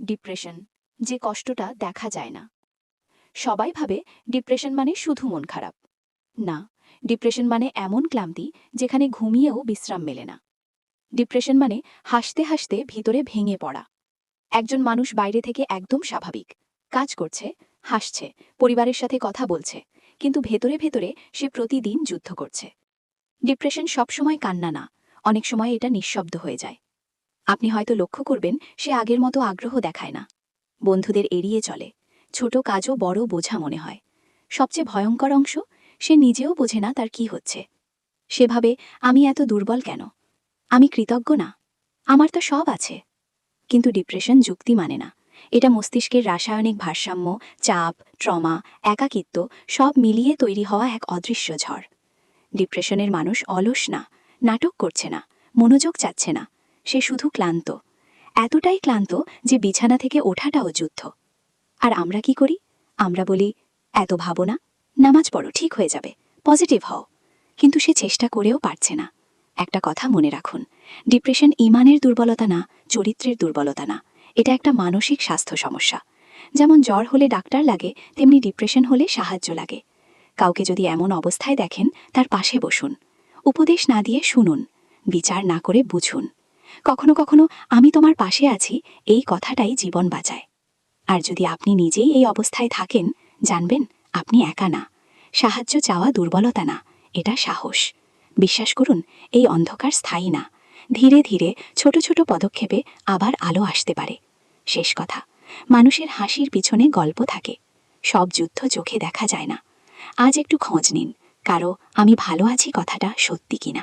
Depression, যে কষ্টটা দেখা যায় না। সবাই ভাবে ডিপ্রেশন মানে শুধু মন খারাপ। না, ডিপ্রেশন মানে এমন ক্লান্তি যেখানে ঘুমিয়েও বিশ্রাম মেলে না। ডিপ্রেশন মানে হাসতে হাসতে ভিতরে ভেঙে পড়া। একজন মানুষ বাইরে থেকে একদম স্বাভাবিক, কাজ করছে, হাসছে, পরিবারের সাথে কথা বলছে, কিন্তু ভেতরে ভেতরে সে প্রতিদিন যুদ্ধ করছে। ডিপ্রেশন সবসময় কান্না না, অনেক সময় এটা নিঃশব্দ হয়ে যায়। আপনি হয়তো লক্ষ্য করবেন সে আগের মতো আগ্রহ দেখায় না, বন্ধুদের এড়িয়ে চলে, ছোট কাজও বড় বোঝা মনে হয়। সবচেয়ে ভয়ঙ্কর অংশ, সে নিজেও বোঝে না তার কি হচ্ছে। সেভাবে আমি এত দুর্বল কেন, আমি কৃতজ্ঞ না, আমার তো সব আছে। কিন্তু ডিপ্রেশন যুক্তি মানে না। এটা মস্তিষ্কের রাসায়নিক ভারসাম্য, চাপ, ট্রমা, একাকিত্ব সব মিলিয়ে তৈরি হওয়া এক অদৃশ্য ঝড়। ডিপ্রেশনের মানুষ অলস না, নাটক করছে না, মনোযোগ চাচ্ছে না, সে শুধু ক্লান্ত। এতটাই ক্লান্ত যে বিছানা থেকে ওঠাটাও যুদ্ধ। আর আমরা কি করি? আমরা বলি, এত ভাবো না, নামাজ পড়ো, ঠিক হয়ে যাবে, পজিটিভ হও। কিন্তু সে চেষ্টা করেও পারছে না। একটা কথা মনে রাখুন, ডিপ্রেশন ইমানের দুর্বলতা না, চরিত্রের দুর্বলতা না, এটা একটা মানসিক স্বাস্থ্য সমস্যা। যেমন জ্বর হলে ডাক্তার লাগে, তেমনি ডিপ্রেশন হলে সাহায্য লাগে। কাউকে যদি এমন অবস্থায় দেখেন, তার পাশে বসুন, উপদেশ না দিয়ে শুনুন, বিচার না করে বুঝুন। কখনো কখনো আমি তোমার পাশে আছি, এই কথাটাই জীবন বাঁচায়। আর যদি আপনি নিজেই এই অবস্থায় থাকেন, জানবেন আপনি একা না। সাহায্য চাওয়া দুর্বলতা না, এটা সাহস। বিশ্বাস করুন, এই অন্ধকার স্থায়ী না। ধীরে ধীরে ছোট ছোট পদক্ষেপে আবার আলো আসতে পারে। শেষ কথা, মানুষের হাসির পিছনে গল্প থাকে। সব যুদ্ধ চোখে দেখা যায় না। আজ একটু খোঁজ নিন, কারো আমি ভালো আছি কথাটা সত্যি কিনা।